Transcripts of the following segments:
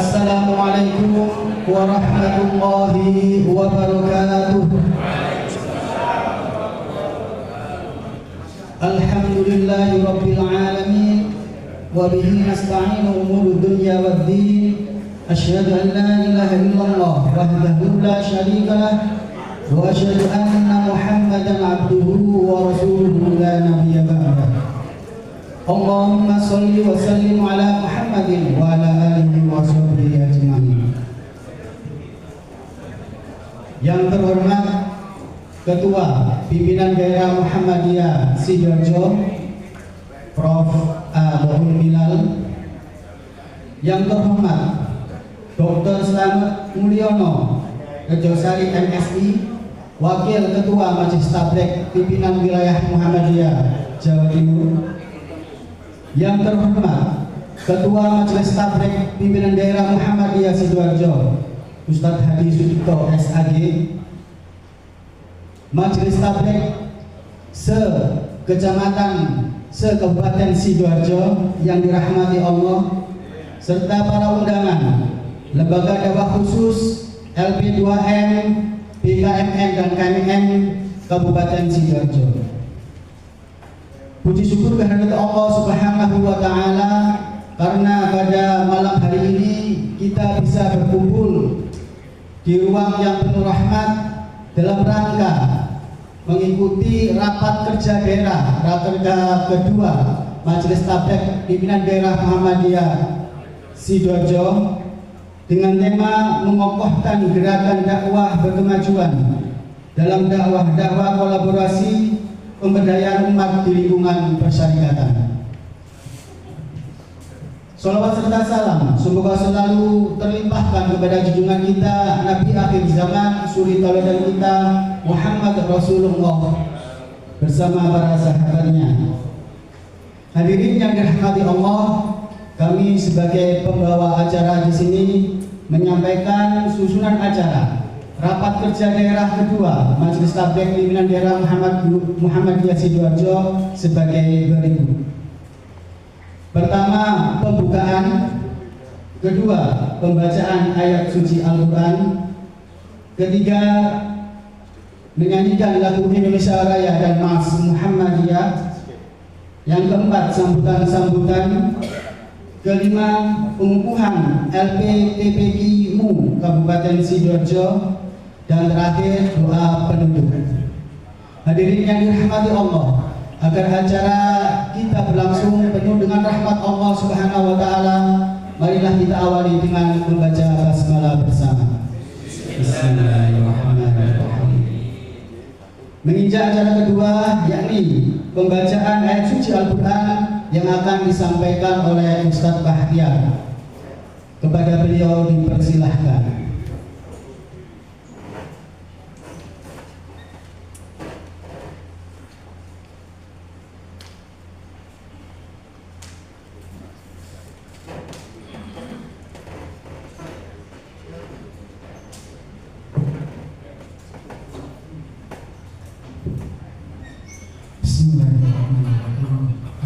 Assalamualaikum warahmatullahi wabarakatuh. Alhamdulillahi rabbil alamin wa bihi nasta'inu umurud dunya waddin. Asyhadu an la ilaha illallah wahdahu la syarika lah wa asyhadu anna Muhammadan abduhu wa rasuluhu la nabiyya ba'dah. Allahumma sholli wa sallim ala Muhammadin wa ala alihi wa sahbihi ajma'in. Yang terhormat Ketua Pimpinan Daerah Muhammadiyah Sidoarjo Prof. A. Bohul Bilal. Yang terhormat Dr. Slamet Mulyono Rejosari MSI, Wakil Ketua Majelis Tabligh Pimpinan Wilayah Muhammadiyah Jawa Timur. Yang terhormat Ketua Majelis Tabligh Pimpinan Daerah Muhammadiyah Sidoarjo Ustadz Hadi Sudipto SAG. Majelis Tabligh se-Kecamatan se-Kabupaten Sidoarjo yang dirahmati Allah, serta para undangan Lembaga Dakwah Khusus LP2M, BKMN dan KMN Kabupaten Sidoarjo. Puji syukur kehadirat Allah Subhanahu wa Ta'ala karena pada malam hari ini kita bisa berkumpul di ruang yang penuh rahmat dalam rangka mengikuti rapat kerja daerah rakerda kedua Majelis Tabligh Pimpinan Daerah Muhammadiyah Sidoarjo dengan tema mengokohkan gerakan dakwah berkemajuan dalam dakwah kolaborasi pemberdayaan umat di lingkungan persyarikatan. Sholawat serta salam semoga selalu terlimpahkan kepada junjungan kita Nabi akhir zaman, suri tauladan kita Muhammad Rasulullah bersama para sahabatnya. Hadirin yang dirahmati Allah, kami sebagai pembawa acara di sini menyampaikan susunan acara Rapat Kerja Daerah Kedua Majelis Tabligh Pimpinan Daerah Muhammadiyah Sidoarjo sebagai berikut. Pertama, pembukaan. Kedua, pembacaan ayat suci Al-Quran. Ketiga, menyanyikan lagu Indonesia Raya dan Mas Muhammadiyah. Yang keempat, sambutan-sambutan. Kelima, pengukuhan LPTPQ Kabupaten Sidoarjo. Dan terakhir, doa penutup. Hadirin yang dirahmati Allah, agar acara kita berlangsung penuh dengan rahmat Allah Subhanahu wa Ta'ala, marilah kita awali dengan membaca basmalah bersama. Bismillahirrahmanirrahim. Menginjak acara kedua, yakni pembacaan ayat suci Al-Quran yang akan disampaikan oleh Ustadz Bahtiar. Kepada beliau dipersilahkan.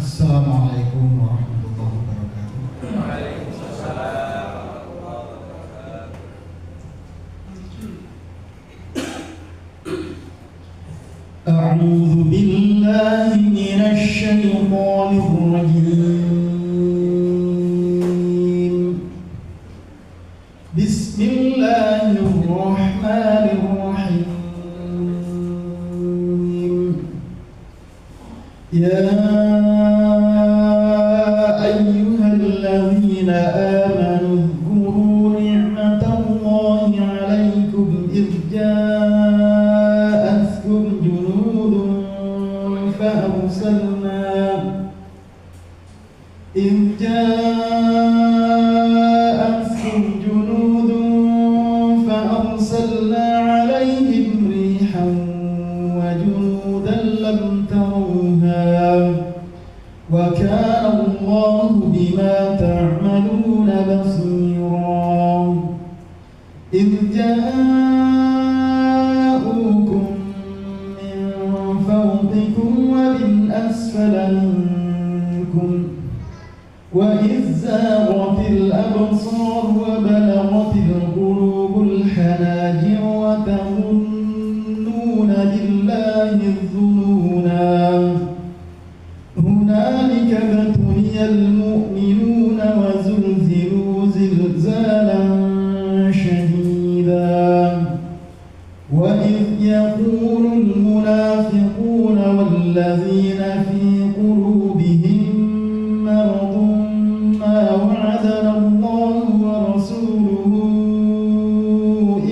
Assalamualaikum warahmatullahi wabarakatuh. Waalaikumsalam warahmatullahi wabarakatuh. A'udzu billahi minasy syaithanir rajim. Bismillahirrahmanirrahim. Ya ayyuhalladzina amanu dzkuru ni'matallahi 'alaikum idh ja'atkum junudun فأرسلنا عليهم ريحا وجنودا لم تروها وكان الله بما تعملون بصيرا إذ جاءوكم من فوقكم ومن أسفل منكم وإذ زاغت الأبصار وبلغت القلوب الحناجر وتظنون بالله الظنونا هنالك ابتلي المؤمنون وزلزلوا زلزالا شديدا وإذ يقول المنافقون والذين في قلوبهم مرض ما وعدنا الله ورسوله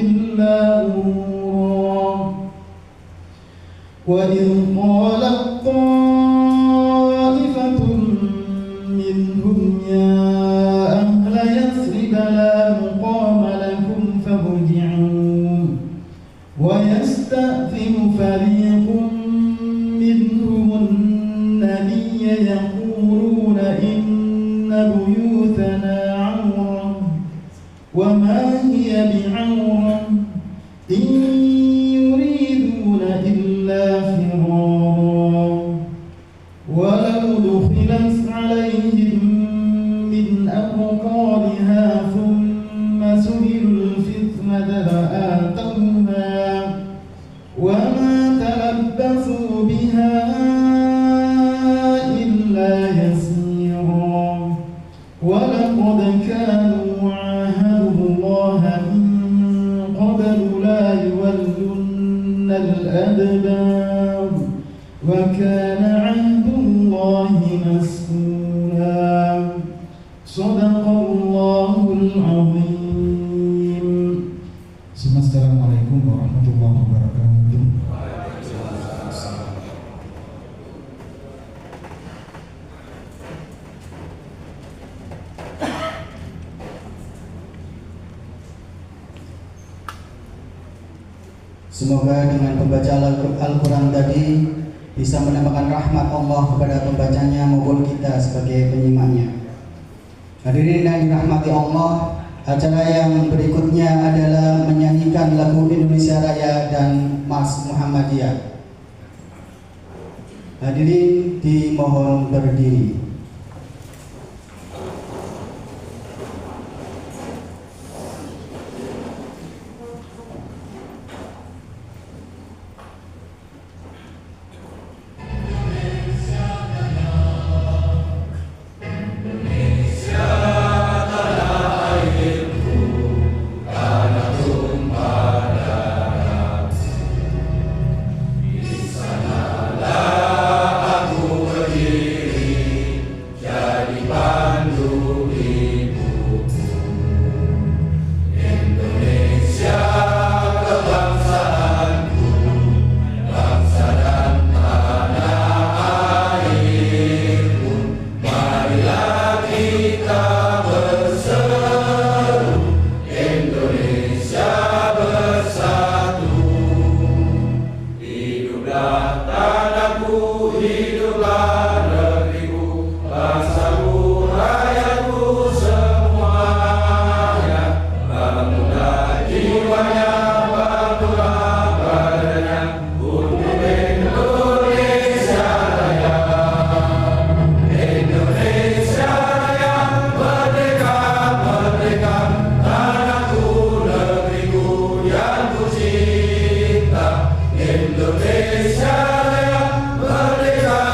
إلا غرورا وإذ قالت طائفة منهم يا أهل يثرب لا مقام لكم فارجعوا ويستأذن فريق منهم النبي يقولون إن بيوتنا عورة وما هي بعورة إن يريدون إلا فرارا ولو دخلت عليهم من أقطارها ثم سئلوا الفتنة لآتوها وما تلبثوا بها إلا يسيرا ولقد كانوا عاهدوا الله من قبل لا يولون الأدبار وكان عهد الله مسؤولا صدق الله العظيم. Assalamualaikum warahmatullahi wabarakatuh. Semoga dengan pembacaan Al-Quran tadi bisa menambahkan rahmat Allah kepada pembacanya maupun kita sebagai penyimaknya. Hadirin yang dirahmati Allah, acara yang berikutnya adalah menyanyikan lagu Indonesia Raya dan Mars Muhammadiyah. Hadirin dimohon berdiri. Indonesia yang merdeka.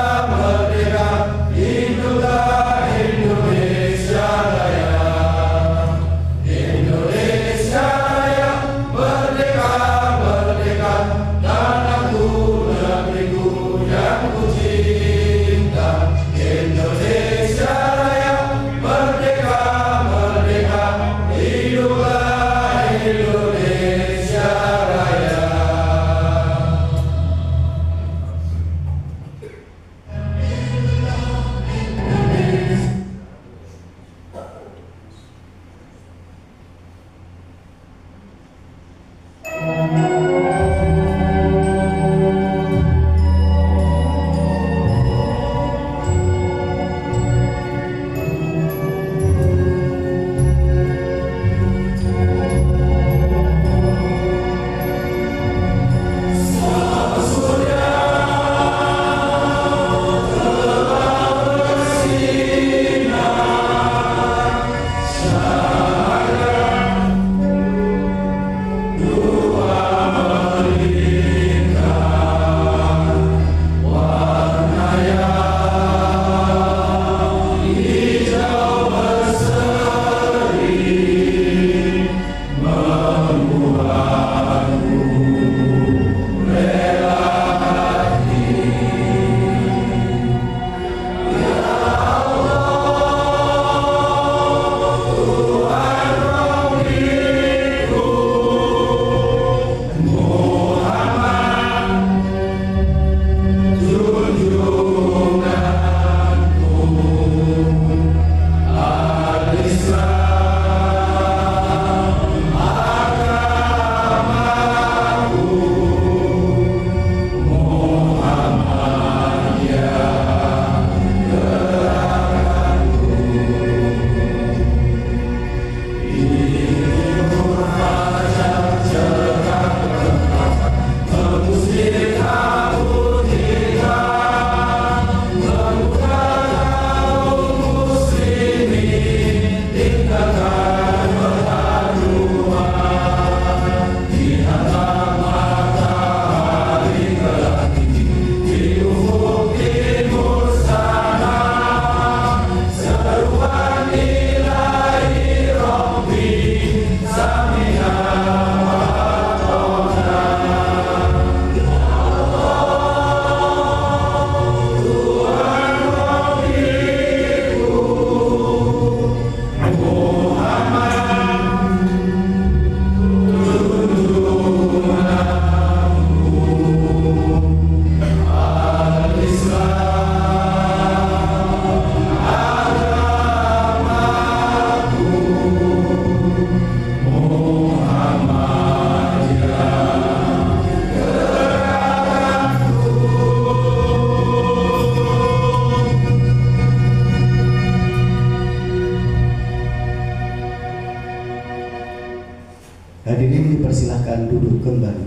kembali.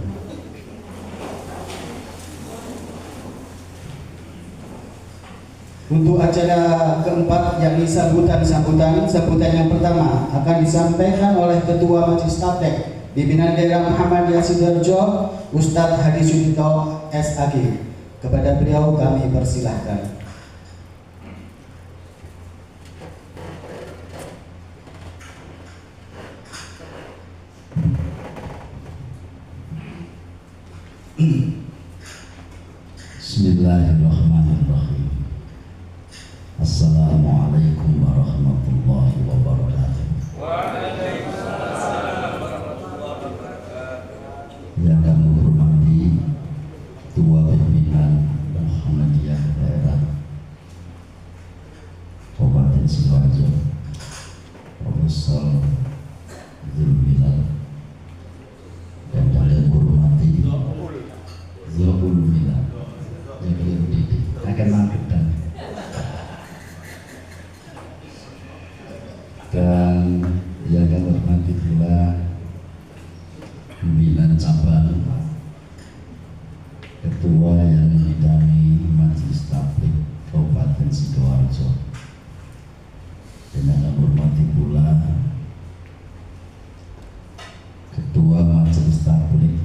Untuk acara keempat yakni sambutan yang pertama akan disampaikan oleh Ketua Majelis Tabligh Pimpinan Daerah Muhammadiyah Sidoarjo, Ustadz Hadi Sudito SAG. Kepada beliau kami persilahkan. Bismillahirrahmanirrahim. Assalamualaikum warahmatullahi wabarakatuh. Waalaikumsalam warahmatullahi wabarakatuh. Yang kami hormati Ketua Pimpinan Muhammadiyah Daerah Kabupaten Sidoarjo, Profesor Zulmilal, dan kalian hormati Zul Milal, jadi didik akan mangketan. Dan yang kami hormati pula pimpinan cabang, ketua yang membidangi Majelis Tabligh Kabupaten Sidoarjo, dan yang kami hormati pula ketua Majelis Tabligh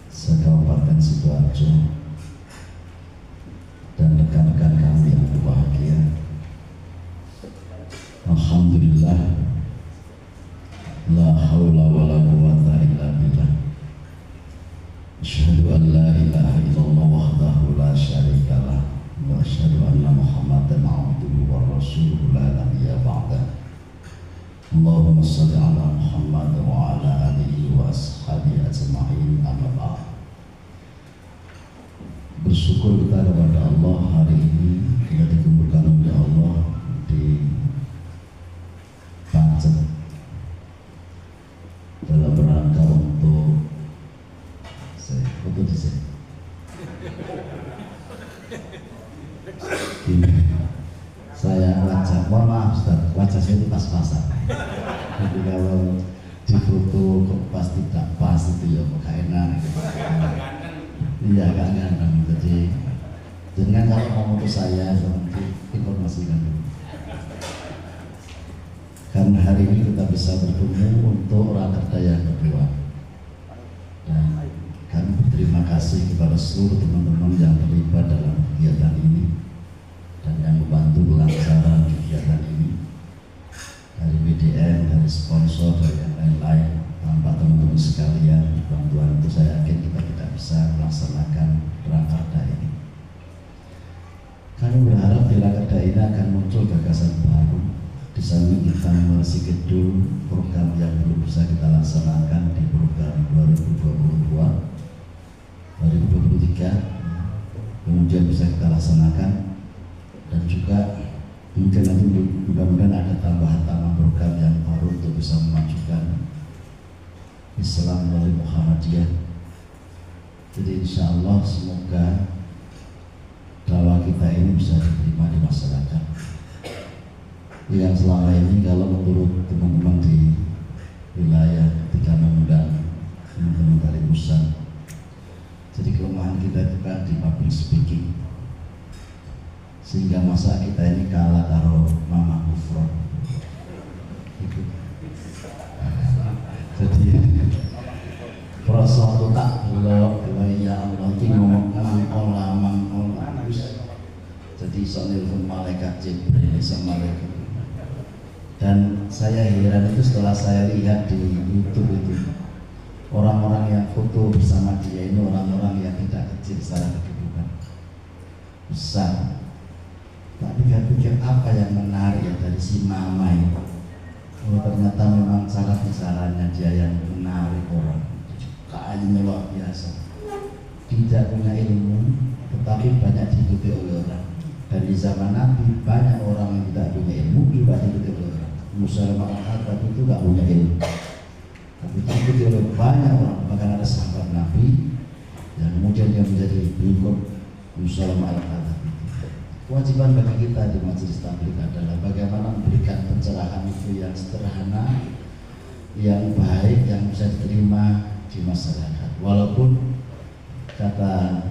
se-Kabupaten Sidoarjo dan rekan-rekan kami yang berbahagia. Alhamdulillah, la haula wa la quwwata illa billah. Asyhadu an la ilaha illallah wahdahu la syarika lah, wa asyhadu anna Muhammadan abduhu wa rasuluhu la nabiyya ba'dah. Allahumma shalli ala Muhammad wa ala alihi wa ashabihi ajma'in, amma ba'd. Bersyukur kita kepada Allah hari ini kita dikumpulkan oleh Allah di Pacet dalam rangka untuk saya wajah, mohon maaf Ustaz, wajah saya itu pas-pasan. Jadi kalau di foto kok pas tidak pas itu ya gak enak gitu. Iya gak enak. Jadi dengan kalau mau untuk saya nanti informasikan dulu. Karena hari ini kita bisa bertemu untuk rakerda yang kedua, dan kami berterima kasih kepada seluruh teman-teman yang terlibat dalam kegiatan ini dan yang membantu kelancaran kegiatan ini, dari BDM, dari sponsor, dari yang lain-lain. Tanpa teman-teman sekalian bantuan itu saya yakin kita tidak bisa melaksanakan rakerda ini. Kami berharap di rakerda ini akan muncul gagasan baru. Di samping kita meresikedul program yang belum bisa kita laksanakan di program 2023 kemudian bisa kita laksanakan, dan juga mungkin nanti mudah-mudahan ada tambahan program yang baru untuk bisa memajukan Islam melalui Muhammadiyah. Jadi insya Allah semoga dakwah kita ini bisa diterima di masyarakat. Yang selama ini kalau menurut teman-teman di wilayah ketika mengundang teman-teman dari pusat, jadi kelemahan kita juga di public speaking, sehingga masa kita ini kalah karo mama kufron gitu. Jadi proses itu tak belok ya Allah ini ngomong mangkola jadi soalnya malaikat Jibril sama malaikat. Dan saya heran itu setelah saya lihat di YouTube itu, orang-orang yang foto bersama dia ini orang-orang yang tidak kecil secara kedudukan, besar. Tak pikir-pikir apa yang menarik ya dari si mama ini. Oh, ternyata memang cara bicaranya dia yang menarik orang. Kayaknya luar biasa. Tidak punya ilmu, tetapi banyak diikuti oleh orang. Dan di zaman Nabi banyak orang yang tidak punya ilmu juga diikuti oleh orang. Musa al-Khattab itu tidak punya ilmu, tapi diikuti oleh banyak orang. Bahkan ada sahabat Nabi yang kemudian dia menjadi pengikut Musa al-Khattab. Kewajiban bagi kita di Majelis Tabligh adalah bagaimana memberikan pencerahan itu yang sederhana, yang baik, yang bisa diterima di masyarakat. Walaupun kata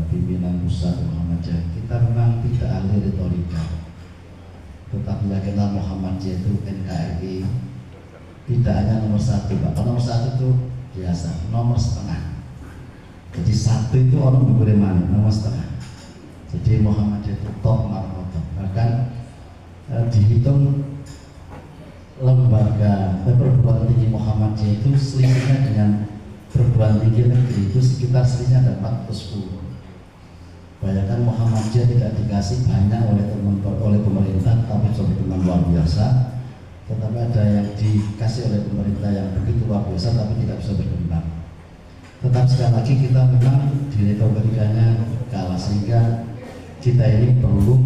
pimpinan pusat Muhammadiyah, kita memang tidak ahli retorika, tetapi yakinlah Muhammadiyah itu NKRI tidak hanya nomor satu, Pak. Kalau nomor satu itu biasa, nomor setengah. Jadi satu itu orang diberi mana, nomor setengah. Jadi Muhammadiyah itu top markotop. Bahkan dihitung lembaga perguruan tinggi Muhammadiyah itu selisihnya dengan perguruan tinggi negeri itu sekitar selisihnya ada 410. Bayangkan Muhammadiyah tidak dikasih banyak oleh pemerintah, tapi benar luar biasa. Tetapi ada yang dikasih oleh pemerintah yang begitu luar biasa, tapi tidak bisa berkembang. Tetap sekali lagi kita memang di retorikanya kalah, sehingga kita ini perlu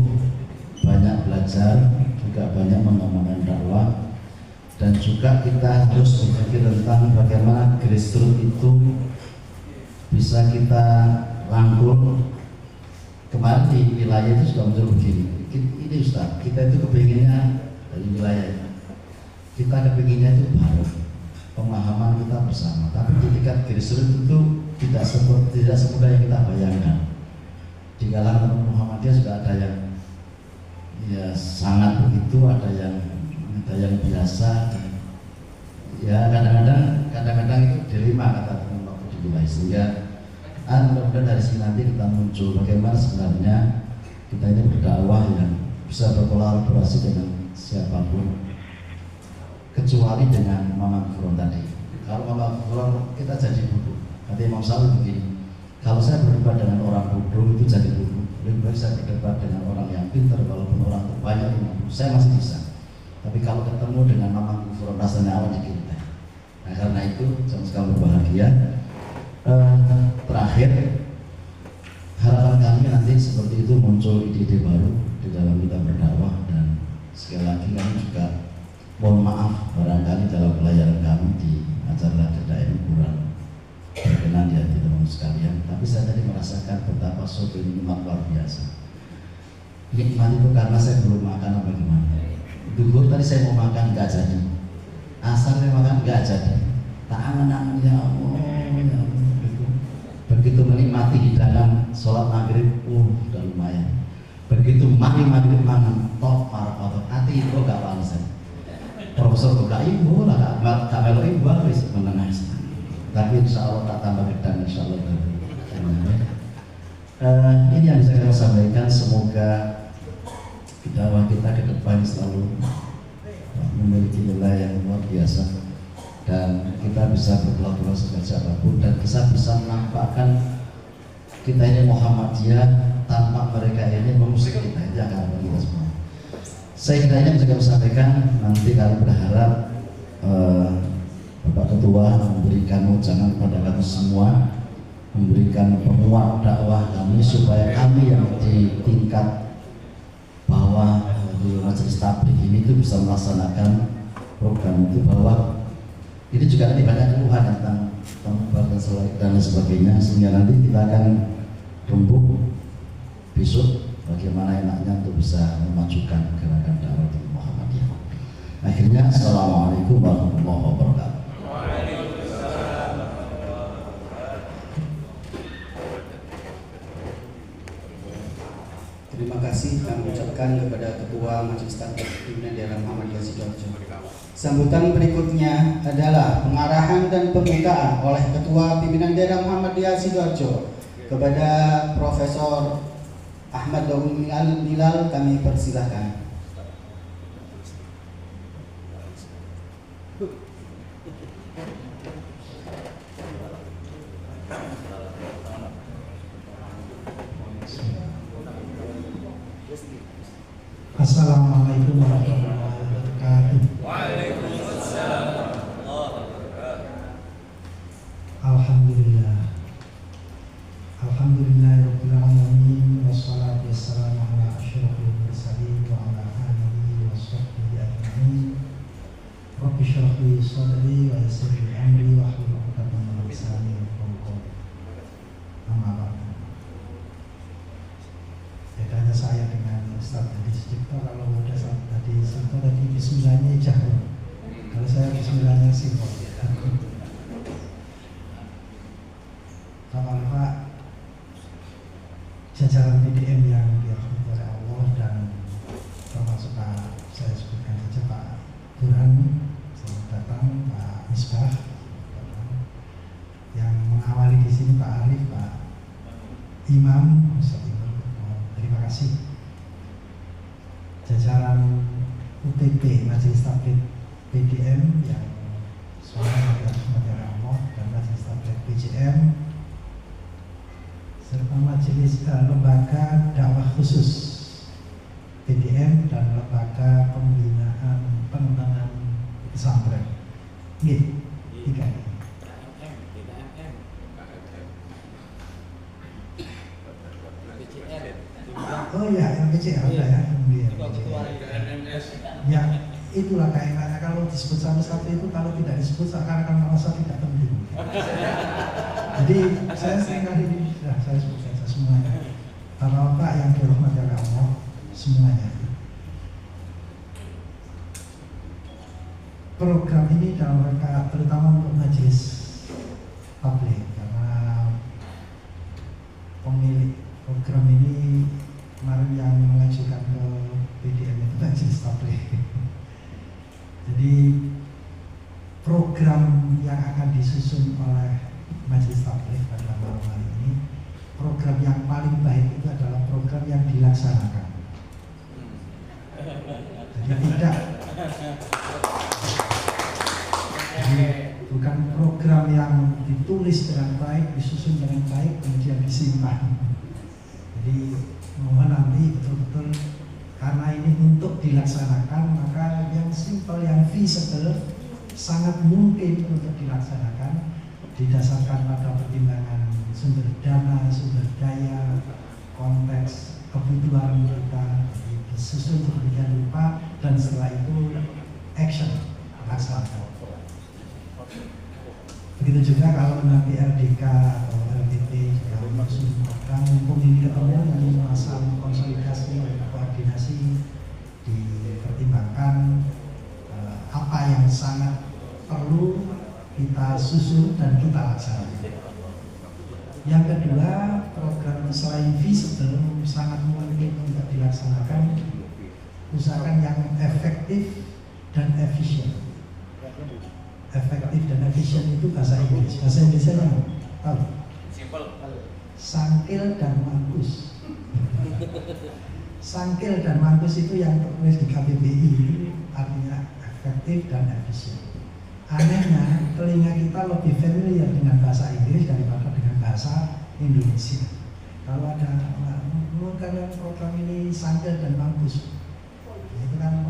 banyak belajar, juga banyak mengembangkan dakwah, dan juga kita harus berpikir tentang bagaimana grassroots itu bisa kita rangkul. Kemarin di wilayah itu sudah muncul begini, ini Ustaz, kita itu kepinginnya dari wilayah itu, kita kepinginnya itu baru pemahaman kita bersama, tapi di tingkat grassroots itu tidak semudah yang kita bayangkan. Di kalangan Muhammadiyah sudah ada yang ya sangat begitu, ada yang biasa, ya kadang-kadang itu dilema kata teman waktu di wilayah, sehingga mudah-mudahan dari sini nanti kita muncul bagaimana sebenarnya kita ini berdakwah yang bisa berkolaborasi dengan siapapun kecuali dengan Mama Gufron tadi. Kalau Mama Gufron kita jadi bodoh. Kata Imam Syafi'i begini, kalau saya berdebat dengan orang bodoh itu jadi bodoh. Lebih baik saya berdebat dengan orang yang pintar, walaupun orang itu banyak ilmu, saya masih bisa. Tapi kalau ketemu dengan Mama Gufron rasanya awal dikit. Nah karena itu jangan sekali berbahagia. Terakhir, harapan kami nanti seperti itu muncul ide-ide baru di dalam kita berdakwah, dan sekali lagi kami juga mohon maaf barangkali dalam pelayanan kami di acara Dada ini kurang berkenan di hati teman sekalian, tapi saya tadi merasakan betapa suatu nikmat luar biasa. Nikmat itu karena saya belum makan apa gimana. Dulu tadi saya mau makan nggak jadi, asalnya makan nggak jadi, tak angan-angan ya Allah, ya Allah. Begitu menikmati hidangan sholat maghrib, udah lumayan. Begitu maghrib mangan, top marah hati itu gak bangsa. Profesor buka ibu lah, gak melo ibu harus menengah. Tapi insya Allah tak tambah gedang, insya Allah. Ini yang bisa saya sampaikan. Semoga dakwah kita ke depan selalu memiliki nilai yang luar biasa, dan kita bisa berkolaborasi dengan siapapun, dan kita bisa menampakkan kita ini Muhammadiyah tanpa mereka ini mengusik kita. Itu yang akan kita semua. Saya kira ini bisa sampaikan. Nanti kami berharap Bapak Ketua memberikan ujangan kepada kami semua, memberikan penguat dakwah kami supaya kami yang di tingkat bawah di majelis tabligh ini itu bisa melaksanakan program itu, bahwa ini juga nanti banyak keluhan tentang tempat dan sebagainya, sehingga nanti kita akan rembuk besok bagaimana enaknya untuk bisa memajukan gerakan dakwah Muhammadiyah. Akhirnya, assalamualaikum warahmatullahi wabarakatuh. Terima kasih kami ucapkan kepada Ketua Majelis Tabligh Pimpinan Daerah Muhammadiyah Sidoarjo. Sambutan berikutnya adalah pengarahan dan pembukaan oleh Ketua Pimpinan Daerah Muhammadiyah Sidoarjo kepada Profesor Ahmad Daud Milal, kami persilahkan. Assalamualaikum warahmatullahi wabarakatuh. Waalaikumsalam warahmatullahi wabarakatuh. Alhamdulillah. Alhamdulillahirabbil alamin, wassalatu wassalamu ala asyrofil mursalin wa ala alihi wa sahbihi ajma'in. Rabbi shrah li sadri wa yassir li amri wa hlul 'uqdatam min lisani yafqahu qawli. Amma ba'du. Bedanya saya dengan Ustaz tadi Sucipto, kalau ada Ustaz tadi Sucipto tadi bismillahnya jauh, kalau saya bismillahnya simpel. jajaran PDM yang dirahmati oleh Allah dan termasuk Pak, saya sebutkan saja Pak Burhan selamat datang, Pak Misbah yang mengawali di sini, Pak Arif, Pak Imam, Ustaz Imam, terima kasih. Jajaran UTP Majelis Tabligh PDM yang semua dirahmati oleh Allah dan Majelis Tabligh PJM serta Majelis Lembaga Dakwah Khusus PDM dan Lembaga Pembinaan Pengembangan Pesantren. Gitu, tiga ini. Oh ya, LPC ada ya, kemudian ya itulah kaitannya kalau disebut satu-satu itu, kalau tidak disebut seakan-akan merasa tidak penting. Jadi saya sering kali ini sudah saya sebut saja semuanya. Bapak-bapak yang dirahmati oleh Allah semuanya. Program ini dalam rangka terutama untuk majelis tabligh karena pemilik program ini kemarin yang mengajukan ke PDM itu majelis tabligh. Jadi program yang akan disusun oleh majelis tabligh pada malam hari ini, program yang paling baik itu adalah program yang dilaksanakan. Jadi bukan program yang ditulis dengan baik, disusun dengan baik, kemudian disimpan. Jadi mohon nanti betul-betul karena ini untuk dilaksanakan, maka yang simple, yang feasible sangat mungkin untuk dilaksanakan didasarkan pada pertimbangan sumber dana, sumber daya, konteks, kebutuhan kita, disusun sedemikian rupa dan setelah itu action laksanakan. Begitu juga kalau nanti LDK atau LDP juga mengusulkan mumpung ini ketemu nanti masalah konsolidasi dan koordinasi dipertimbangkan apa yang sangat perlu kita susun dan kita laksanakan. Yang kedua, program selain visible sangat mungkin untuk dilaksanakan, usahakan yang efektif dan efisien. Efektif dan efisien itu bahasa Inggris. Bahasa Inggrisnya yang tahu? Simple. Sangkil dan mampus. Sangkil dan mampus itu yang tertulis di KBBI, artinya efektif dan efisien. Anehnya, telinga kita lebih familiar dengan bahasa Inggris daripada dengan bahasa Indonesia. Kalau ada kalian program ini sangkil dan mampus, itu kan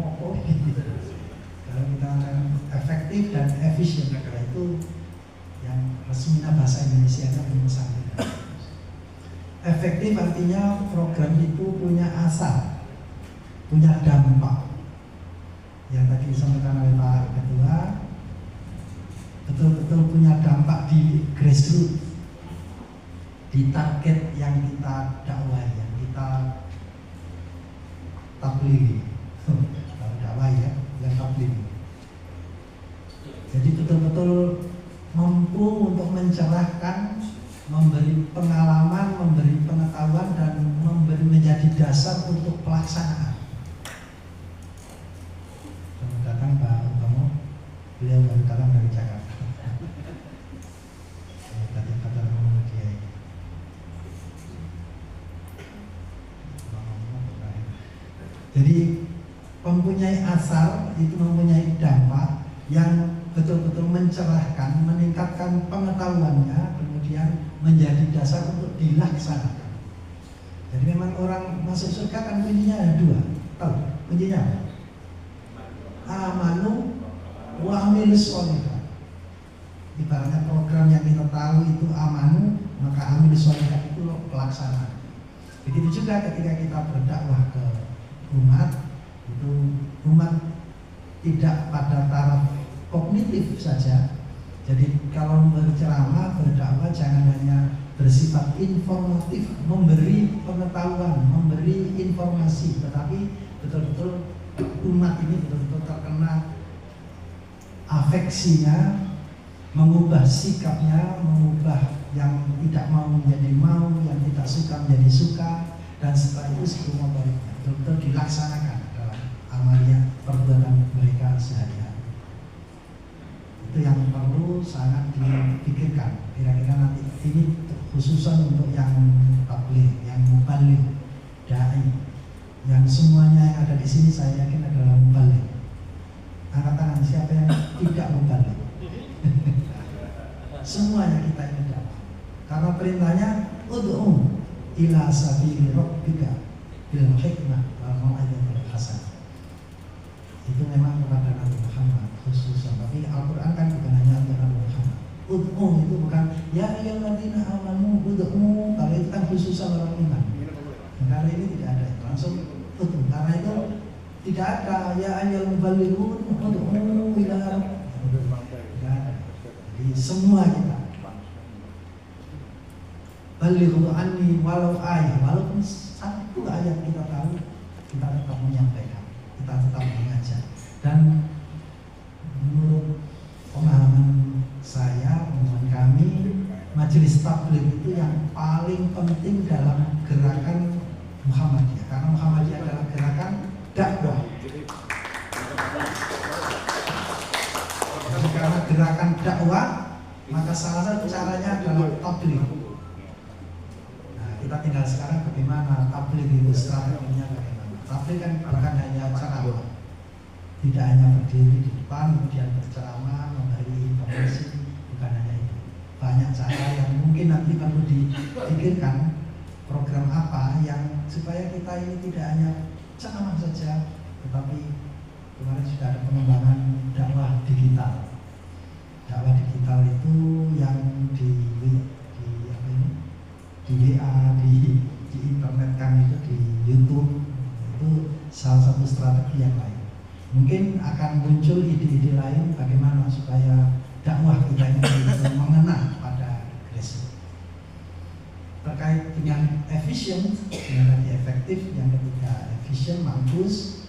gitu. Kalau kita efektif dan efisien, itu yang resminya bahasa Indonesia memang sangkil dan mampus. Efektif artinya program itu punya asal, punya dampak. Yang tadi disampaikan oleh Pak Ketua, betul-betul punya dampak di grassroots, di target yang kita dakwah, yang kita tablighi. Kalau dakwah ya, yang tablighi. Jadi betul-betul mampu untuk mencerahkan, memberi pengalaman, memberi pengetahuan dan memberi menjadi dasar untuk pelaksanaan. Selamat datang Pak Utomo, beliau baru datang dari Jakarta. Jadi mempunyai asal itu mempunyai dampak yang betul-betul mencerahkan, meningkatkan pengetahuannya, kemudian menjadi dasar untuk dilaksanakan. Jadi memang orang masuk surga kan kuncinya ada dua, tahu kuncinya apa? Amanu wa amilus sholihah. Ibaratnya program yang kita tahu itu amanu, maka amilus sholihah itu pelaksanaan. Begitu juga ketika kita berdakwah ke umat, itu umat tidak pada taraf kognitif saja. Jadi kalau berceramah, berdakwah jangan hanya bersifat informatif, memberi pengetahuan, memberi informasi, tetapi betul-betul umat ini betul-betul terkena afeksinya, mengubah sikapnya, mengubah yang tidak mau menjadi mau, yang tidak suka suka menjadi suka, dan setelah itu siku motoriknya betul-betul dilaksanakan dalam amalia perbuatan mereka sehari-hari. Itu yang perlu sangat dipikirkan. Kira-kira nanti ini khususan untuk yang tabligh, yang mubaligh, dai, yang semuanya yang ada di sini saya yakin adalah mubaligh. Angkat tangan siapa yang tidak mubaligh? Semuanya kita ini dakwah. Karena perintahnya ud'u ila sabili rabbika bil hikmah wal mau'izatil hasanah. Itu memang kepada Nabi Muhammad khususnya. Tapi Al-Quran kan bukan hanya untuk Nabi Muhammad. Ud'u itu bukan ya ayyuhalladzina amanu ud'u. Kalau itu kan khususnya orang iman. Karena ini tidak ada, langsung ud'u. Karena itu tidak ada ya ayyuhal muballighun ud'u ila tidak ada. Jadi semua kita balighu anni walau ayat, walaupun satu ayat kita tahu, kita tetap menyampaikan, kita tetap mengajar. Dan menurut pemahaman saya, pemahaman kami, majelis tabligh itu yang paling penting dalam gerakan Muhammadiyah, karena Muhammadiyah adalah gerakan dakwah. Karena gerakan dakwah, maka salah satu caranya adalah tabligh. Nah, kita tinggal sekarang bagaimana tabligh itu strateginya bagaimana. Tabligh kan bukan hanya ceramah, tidak hanya berdiri di depan kemudian berceramah, memberi informasi, bukan hanya itu. Banyak cara yang mungkin nanti perlu dipikirkan, program apa yang supaya kita ini tidak hanya ceramah saja, tetapi kemarin sudah ada pengembangan dakwah digital. Dakwah digital itu yang di apa ini? Di WA, di internet kan itu, di YouTube, itu salah satu strategi yang lain. Mungkin akan muncul ide-ide lain bagaimana supaya dakwah kita ini mengena pada grassroots. Terkait dengan efisien, dengan tadi efektif, yang ketiga efisien, mampus.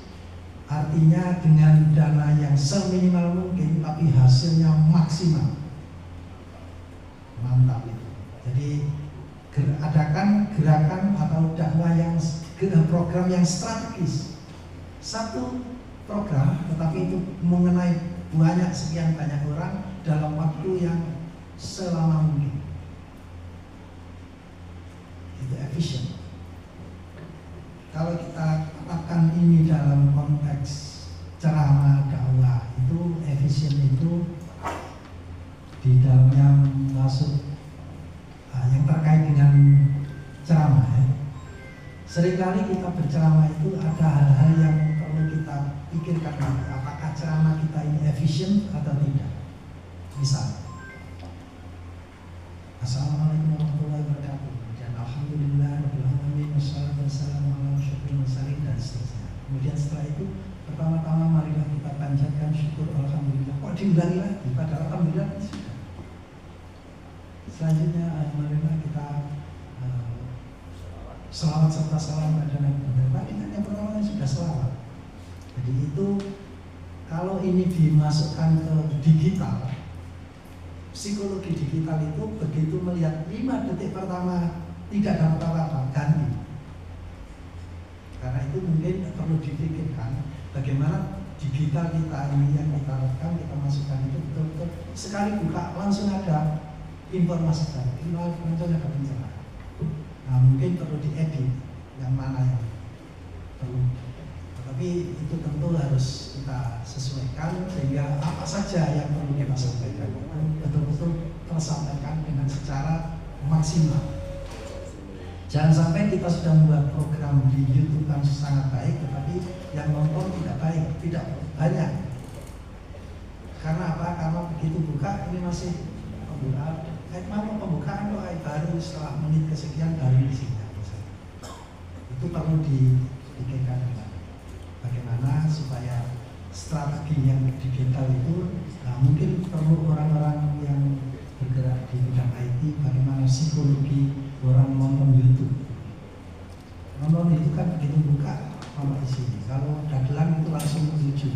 Artinya dengan dana yang seminimal mungkin tapi hasilnya maksimal. Mantap itu. Jadi adakan gerakan atau dakwah yang program yang strategis. Satu program tetapi itu mengenai banyak sekian banyak orang dalam waktu yang selama mungkin. Itu efisien. Kalau kita katakan ini dalam konteks ceramah dakwah, itu efisien itu di dalamnya masuk yang terkait dengan ceramah ya. Seringkali kita berceramah itu ada hal-hal yang perlu kita pikirkan, apakah ceramah kita ini efisien atau tidak. Misal, Assalamualaikum warahmatullahi wabarakatuh. Dan alhamdulillah rabbil alamin wassalatu wassalamu ala asyrofil mursalin dan seterusnya. Kemudian setelah itu pertama-tama marilah kita panjatkan syukur alhamdulillah. Kok diulangi lagi? Padahal alhamdulillah sudah. Selanjutnya marilah kita selawat serta salam pada Nabi Muhammad. Tapi yang pertama sudah selawat. Jadi itu kalau ini dimasukkan ke digital, psikologi digital itu begitu melihat 5 detik pertama tidak dapat apa-apa, ganti. Karena itu mungkin perlu dipikirkan bagaimana digital kita ini yang kita rekam, kita masukkan itu betul-betul sekali buka langsung ada informasi tadi, langsung ada pencerahan. Nah mungkin perlu diedit yang mana yang perlu. Tapi itu tentu harus kita sesuaikan sehingga apa saja yang perlu kita sampaikan betul-betul tersampaikan dengan secara maksimal. Jangan sampai kita sudah membuat program di YouTube kan sangat baik, tetapi yang nonton tidak baik, tidak banyak. Karena apa? Karena begitu buka ini masih pembukaan. Mana pembukaan doa baru setelah menit kesekian baru isinya. Itu perlu dipikirkan bagaimana supaya strategi yang digital itu, nah mungkin perlu orang-orang yang bergerak di bidang IT, bagaimana psikologi orang nonton YouTube. Nonton itu kan begitu buka sama di sini. Kalau dagelan itu langsung lucu,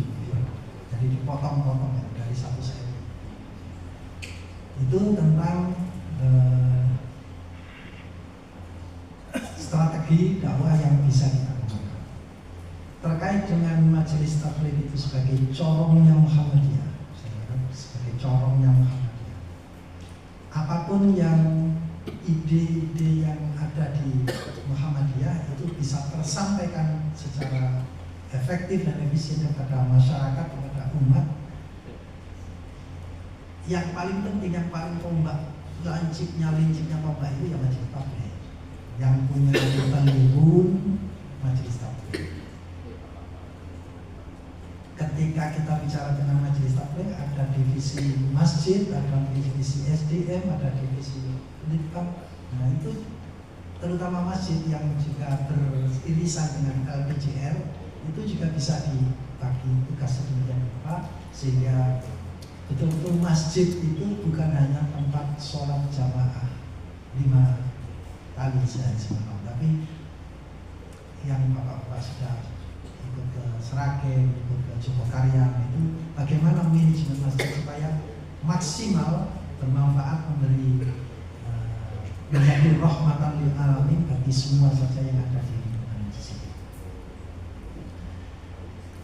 jadi dipotong-potong ya, dari 1 second. Itu tentang strategi dakwah yang bisa kita kembangkan. Terkait dengan majelis taklim itu sebagai corongnya Muhammadiyah, sebagai corongnya Muhammadiyah. Apapun yang ide-ide yang ada di Muhammadiyah itu bisa tersampaikan secara efektif dan efisien kepada masyarakat, kepada umat. Yang paling penting, yang paling tombak, lincipnya tombak itu ya majelis taklim. Yang punya penghubung majelis taklim. Ketika kita bicara tentang majelis taklim, ada divisi masjid, ada divisi SDM, ada divisi pendidikan. Nah itu terutama masjid yang juga beririsan dengan LPJR itu juga bisa dibagi tugas sedemikian rupa sehingga betul-betul masjid itu bukan hanya tempat sholat jamaah 5 kali semalam, tapi yang bapak-bapak sudah ikut ke Seragen, ikut ke Jogokaryan itu bagaimana manajemen masjid supaya maksimal bermanfaat, memberi menjadi rahmatan lil alamin bagi semua saja yang ada di lingkungan di sini.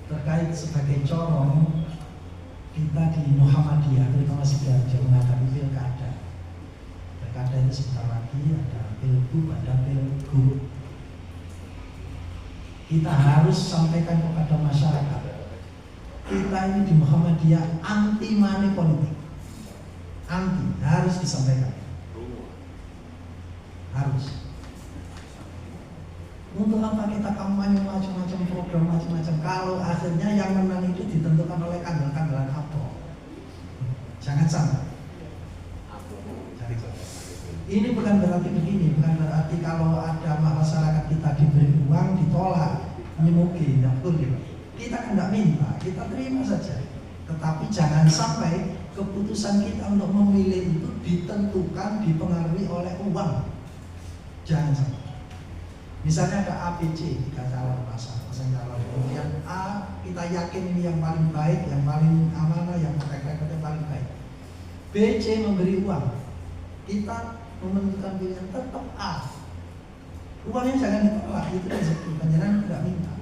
Terkait sebagai corong kita di Muhammadiyah, terutama Sidoarjo menghadapi pilkada. Pilkada itu sebentar lagi ada pilgub, ada pilgub. Kita harus sampaikan kepada masyarakat, kita ini di Muhammadiyah anti money politik, harus disampaikan. Harus. Untuk apa kita kampanye macam-macam program macam-macam kalau akhirnya yang menang itu ditentukan oleh kandang-kandangan apa? Jangan sampai. Ini bukan berarti begini, bukan berarti kalau ada masyarakat kita diberi uang ditolak, ini mungkin tidak boleh. Kita kan tidak minta, kita terima saja. Tetapi jangan sampai keputusan kita untuk memilih itu ditentukan, dipengaruhi oleh uang. Jangan sampai. Misalnya ada ABC, 3 calon pasang calon. Kemudian A kita yakin ini yang paling baik, yang paling amanah, yang track record yang paling baik. B, C memberi uang. Kita menentukan pilihan tetap A. Uangnya jangan ditolak, itu rezeki. Panjenengan tidak minta.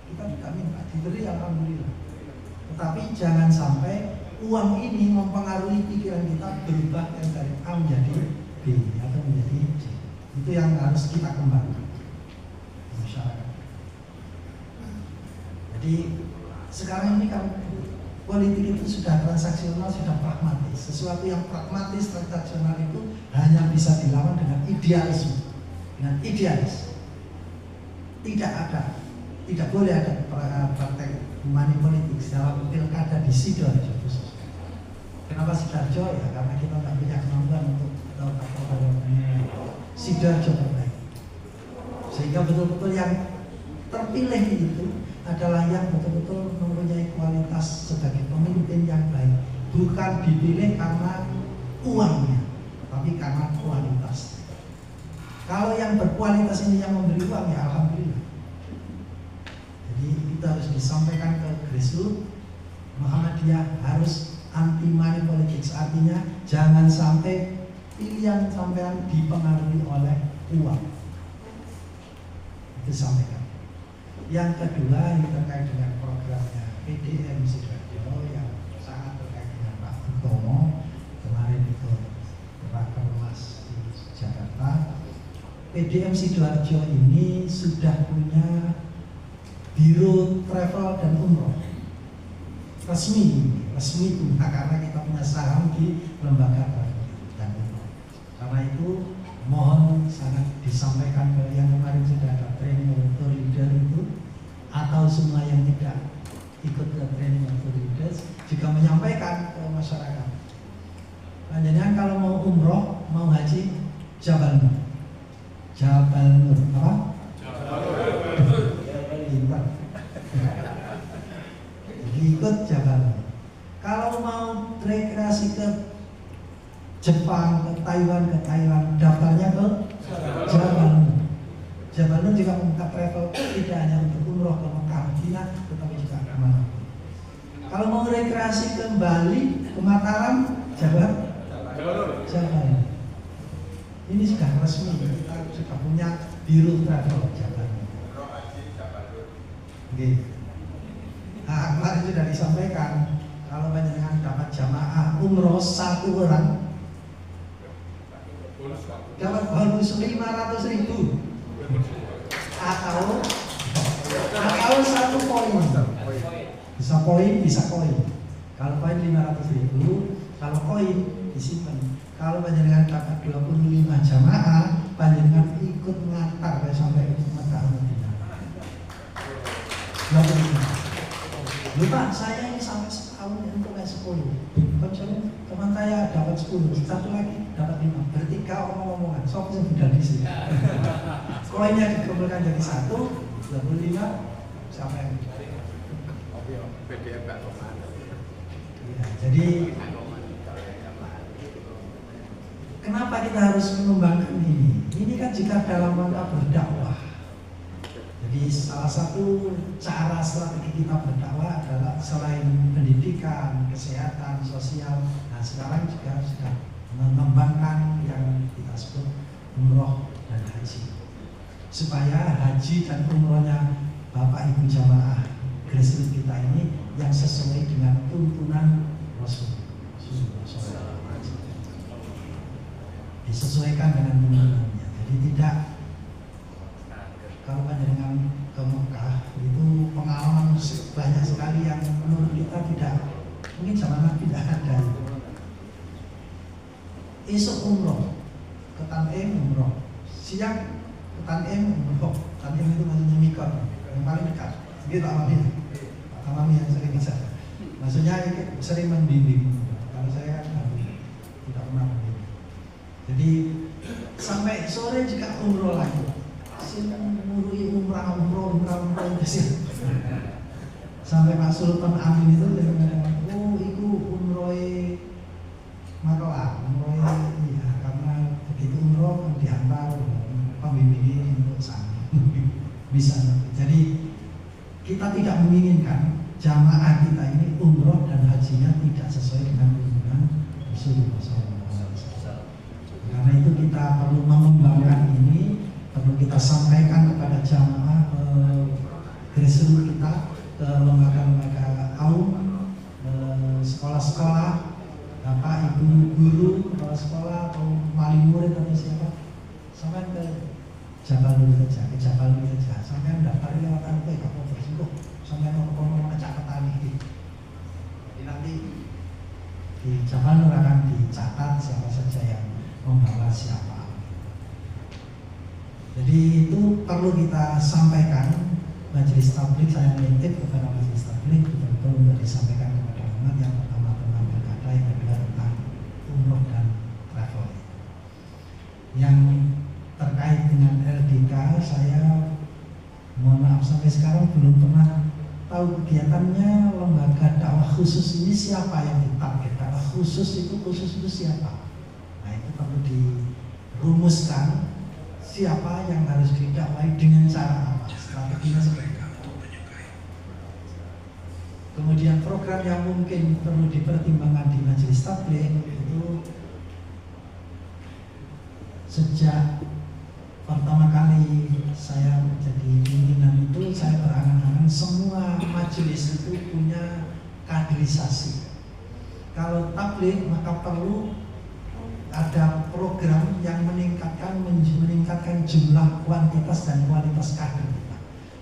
Kita tidak minta, diberi alhamdulillah. Tetapi jangan sampai uang ini mempengaruhi pikiran kita berubah dari A menjadi B atau menjadi C. Itu yang harus kita kembangkan masyarakat. Jadi sekarang ini kan politik itu sudah transaksional, sudah pragmatis. Sesuatu yang pragmatis, transaksional itu hanya bisa dilawan dengan idealisme, dengan idealis. Tidak boleh ada praktek money politik dalam pilkada di Sidoarjo khusus. Kenapa Sidoarjo? Ya karena kita tidak punya kemampuan untuk Sidoarjo terbaik. Sehingga betul-betul yang terpilih itu adalah yang betul-betul mempunyai kualitas sebagai pemimpin yang baik. Bukan dipilih karena uangnya, tapi karena kualitas. Kalau yang berkualitas ini yang memberi uang, ya alhamdulillah. Jadi kita harus disampaikan ke grassroots. Muhammadiyah harus anti money politics, artinya jangan sampai pilihan sampean dipengaruhi oleh uang. Itu sampaikan. Yang kedua yang terkait dengan programnya PDM Sidoarjo yang sangat terkait dengan Pak Utomo kemarin itu Rakernas di Jakarta. PDM Sidoarjo ini sudah punya biro travel dan umroh resmi punya karena kita punya saham di lembaga travel dan umroh. Karena itu mohon sangat disampaikan ke yang kemarin sudah ada training untuk leader itu atau semua yang tidak ikut ke training untuk leaders juga menyampaikan ke masyarakat. Panjenengan kalau mau umroh, mau haji, Jabal Nur. Jabal Nur apa? Jabal Nur. Pintar. Ikut Jabal Nur. Kalau mau rekreasi ke Jepang, ke Thailand, daftarnya ke Jabal Nur. Jabal Nur juga membuka travel tidak hanya untuk umroh ke Mekah, Madinah, tetapi juga ke mana. Kalau mau rekreasi ke Bali, ke Mataram, Jabal Nur. Ini sudah resmi, kita sudah punya Biro Travel Jakarta. Oke. Nah, kemarin sudah disampaikan kalau panjenengan dapat jamaah umroh 1 orang dapat bonus 500.000 atau 1 poin. Bisa poin, bisa koin. Kalau poin 500.000, kalau koin disimpan. Kalau panjenengan dapat 25 jamaah, panjenengan ikut ngantar sampai Mekah Madinah. 25. Lupa, saya ini sampai setahun untuk naik 10. Kecuali teman saya dapat 10, satu lagi dapat 5. Bertiga omong-omongan. Sok sudah di sini. Koinnya dikumpulkan jadi 1, 25 sampai. Ya, jadi kenapa kita harus mengembangkan ini? Ini kan jika dalam rangka berdakwah. Jadi salah satu cara strategi kita berdakwah adalah selain pendidikan, kesehatan, sosial. Nah sekarang juga sudah mengembangkan yang kita sebut umroh dan haji. Supaya haji dan umrohnya Bapak Ibu jamaah grassroots kita ini yang sesuai dengan tuntunan Rasul. Disesuaikan dengan tuntunannya. Jadi tidak, kalau panjenengan ke Mekah itu pengalaman banyak sekali yang menurut kita tidak, mungkin zaman Nabi tidak ada. Esok umroh ke Tanim umroh, siang ke Tanim umroh. Tanim itu maksudnya Mikot yang paling dekat. Gitu Pak Mami yang sering bisa. Maksudnya sering membimbing. Kalau saya kan tidak pernah membimbing. Jadi sampai sore juga umroh lagi. Ngurui umrah itu sampai Pak Sultan Amin itu oh itu umroh Marolah, umroh iya karena begitu umroh diantar pembimbing untuk sana bisa. Jadi kita tidak menginginkan jamaah kita ini umroh dan hajinya tidak sesuai dengan tuntunan Rasulullah SAW. Karena itu kita perlu mengembangkan ini, perlu kita sampaikan kepada jamaah grassroots kita, ke lembaga-lembaga kaum, sekolah-sekolah, bapak ibu guru, kepala sekolah atau wali murid atau siapa, sampai ke Jabal Nur saja, ke Jabal Nur saja, sampai daftar lewat apa ya kamu bersinggung, sampai ngomong catatan ini. Jadi nanti di Jabal Nur akan dicatat siapa saja yang membawa siapa. Jadi itu perlu kita sampaikan. Majelis Tabligh, saya menitip kepada Majelis Tabligh betul-betul untuk disampaikan kepada umat. Yang pertama tentang berkata, yang kedua tentang umroh dan travel. Yang terkait dengan LDK, saya mohon maaf sampai sekarang belum pernah tahu kegiatannya. Lembaga dakwah khusus ini siapa yang ditarget? Dakwah khusus itu siapa? Nah itu perlu dirumuskan. Siapa yang harus didakwai dengan cara apa? Strateginya seperti apa? Kemudian program yang mungkin perlu dipertimbangkan di Majelis Tabligh itu sejak pertama kali saya menjadi pimpinan itu saya berangan-angan semua majelis itu punya kaderisasi. Kalau tabligh maka perlu ada program yang meningkatkan jumlah kuantitas dan kualitas kader kita.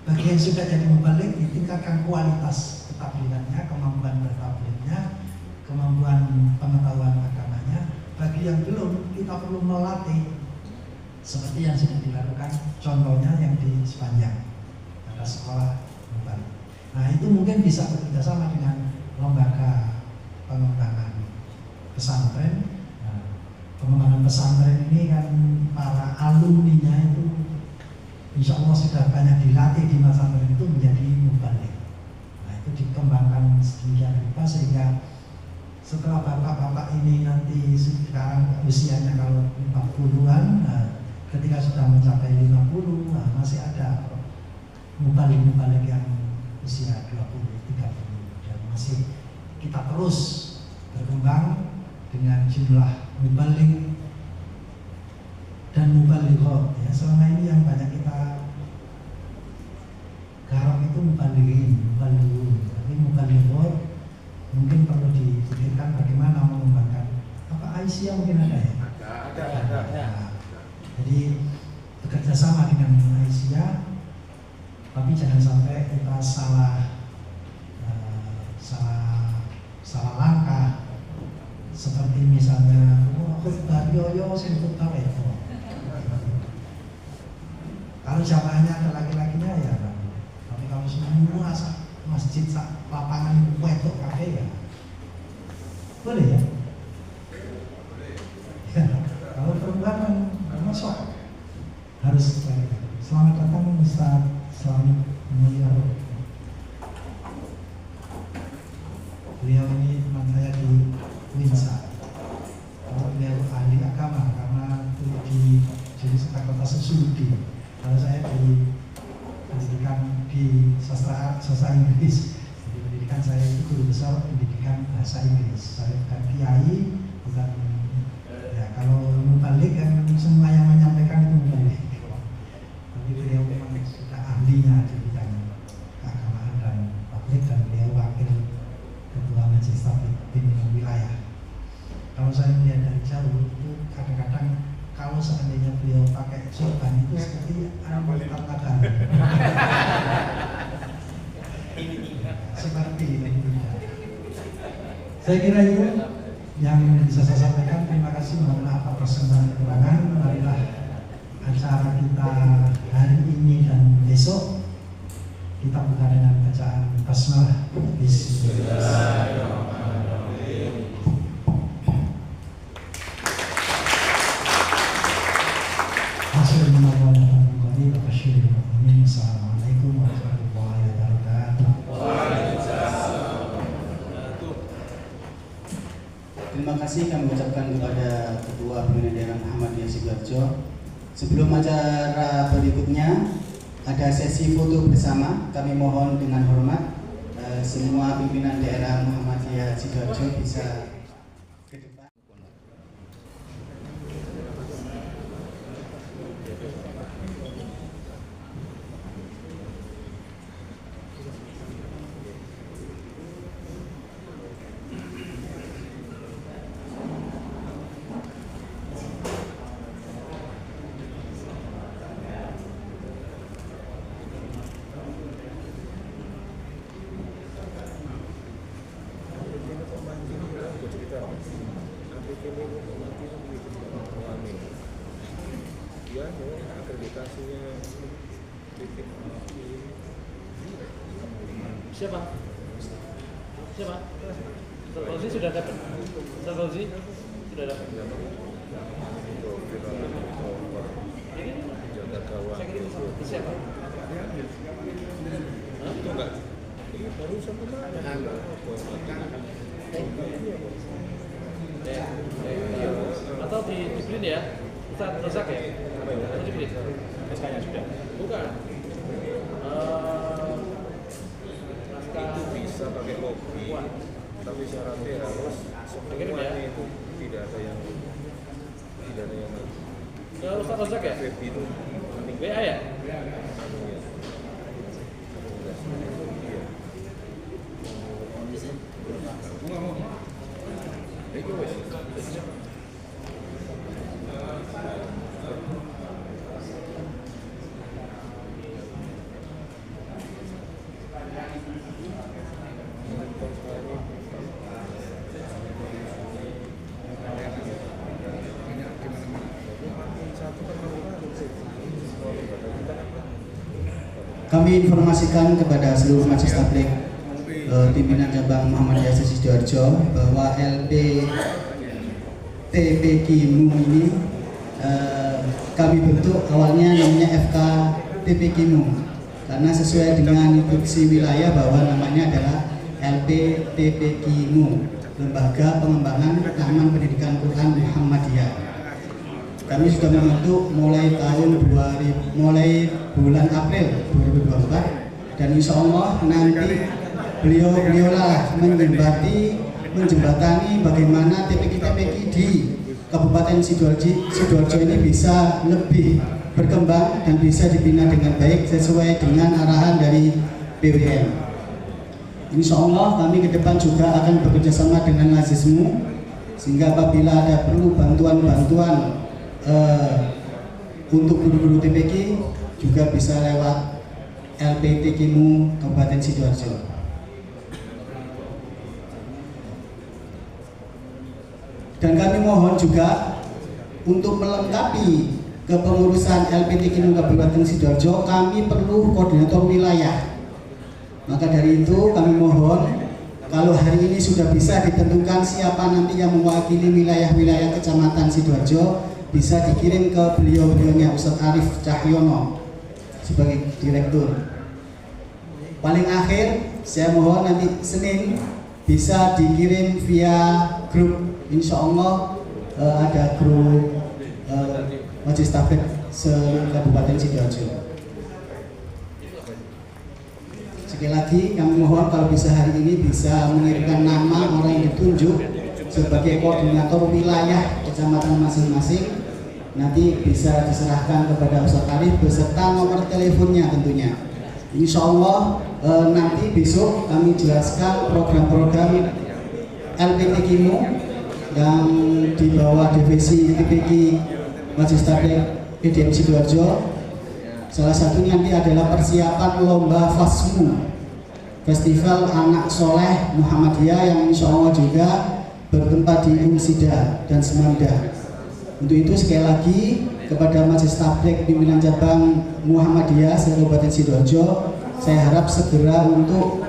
Bagi yang sudah jadi mubalik, ditingkatkan kualitas ketablighannya, kemampuan bertablighnya, kemampuan pengetahuan agamanya. Bagi yang belum, kita perlu melatih seperti yang sudah dilakukan. Contohnya yang di Sepanjang ada sekolah mubalik. Nah itu mungkin bisa bekerjasama dengan lembaga pengembangan pesantren. Pengembangan pesantren ini kan para alumninya itu insya Allah sudah banyak dilatih di pesantren itu menjadi mubalik. Nah itu dikembangkan sedemikian rupa sehingga setelah bapak-bapak ini nanti sekarang usianya kalau 40-an, nah, ketika sudah mencapai 50, nah, masih ada mubalik-mubalik yang usia 20, 30 dan masih kita terus berkembang dengan jumlah mubalik dan mubalighah ya. Selama ini yang banyak perlu dipikirkan bagaimana mengembangkan. Apa Aisyah mungkin ada ya? Ada. Jadi bekerja sama dengan Aisyah, tapi jangan sampai kita salah langkah. Seperti misalnya, khutbah yoyo sing khutbah itu. Kalau jamaahnya ada laki-lakinya ya, tapi kalau semua masjid lapangan itu kafe ya, boleh ya? Ya, kalau perempuan kan masuk harus selamat datang Ustaz, selamat mulia. Beliau ini teman saya di Winsa. Kalau beliau ahli agama karena di Jurusan Fakultas Sosiologi. Kalau saya di pendidikan di sastra Inggris. Jadi pendidikan saya itu guru besar pendidikan bahasa Inggris. Saya bukan kiai, bukan ya kalau mubalik kan semua yang menyampaikan itu mubalik. Tapi beliau memang sudah ahlinya di bidang keagamaan dan publik, dan beliau wakil ketua majelis tabligh pimpinan wilayah. Kalau saya melihat dari jauh itu kadang-kadang kalau seandainya beliau pakai sorban itu seperti anak tatakan. Seperti ini. Saya kira itu yang bisa saya sampaikan. Terima kasih, mohon maaf atas segala kekurangan. Marilah acara kita hari ini dan besok kita buka dengan bacaan basmalah. Bismillahirrahmanirrahim. Assalamualaikum warahmatullahi wabarakatuh. Terima kasih kami ucapkan kepada Ketua Pimpinan Daerah Muhammadiyah Sidoarjo. Sebelum acara berikutnya ada sesi foto bersama. Kami mohon dengan hormat semua pimpinan daerah Muhammadiyah Sidoarjo bisa ke depan. Siapa? Ustaz Fauzi sudah dapat? Ustaz Fauzi sudah dapat? Saya kirim ke siapa? Itu enggak. Ini baru sampai mana? Atau di print ya? Ustaz Rozak ya? Atau di print? SK-nya sudah? Bukan. Itu bisa pakai kopi, tapi syaratnya harus semuanya itu tidak ada yang Ya, Ustaz Rozak ya? itu WA ya? Kami informasikan kepada seluruh majelis tabligh pimpinan cabang Muhammadiyah Sidoarjo bahwa LPTPQ MU ini kami bentuk awalnya namanya FKTPQ MU karena sesuai dengan instruksi wilayah bahwa namanya adalah LPTPQ MU, Lembaga Pengembangan Taman Pendidikan Quran Muhammadiyah. Kami sudah membentuk mulai bulan April 2024 dan insya Allah nanti beliau-lah menjembatani bagaimana TPQ-TPQ di Kabupaten Sidoarjo ini bisa lebih berkembang dan bisa dibina dengan baik sesuai dengan arahan dari BWM. Insya Allah kami ke depan juga akan bekerjasama dengan Lazismu, sehingga apabila ada perlu bantuan-bantuan untuk guru-guru TPQ juga bisa lewat LPTKMU Kabupaten Sidoarjo. Dan kami mohon juga untuk melengkapi kepengurusan LPTKMU Kabupaten Sidoarjo, kami perlu koordinator wilayah. Maka dari itu kami mohon, kalau hari ini sudah bisa ditentukan siapa nanti yang mewakili wilayah-wilayah Kecamatan Sidoarjo, bisa dikirim ke beliau-beliaunya Ustadz Arif Cahyono sebagai direktur. Paling akhir saya mohon nanti Senin bisa dikirim via grup. Insya Allah ada grup Majelis Tabligh se-Kabupaten Sidoarjo. Sekali lagi kami mohon kalau bisa hari ini bisa mengirimkan nama orang yang ditunjuk sebagai koordinator wilayah kecamatan masing-masing. Nanti bisa diserahkan kepada Ustadz Arif beserta nomor teleponnya tentunya. Insya Allah nanti besok kami jelaskan program-program LPTKMU yang di bawah divisi TPQ Majelis Tabligh PDM Sidoarjo. Salah satunya nanti adalah persiapan lomba FASMU, Festival Anak Soleh Muhammadiyah, yang insya Allah juga bertempat di Unsida dan Semanda. Untuk itu sekali lagi kepada Majelis Tabligh pimpinan cabang Muhammadiyah se-Kabupaten Sidoarjo, saya harap segera untuk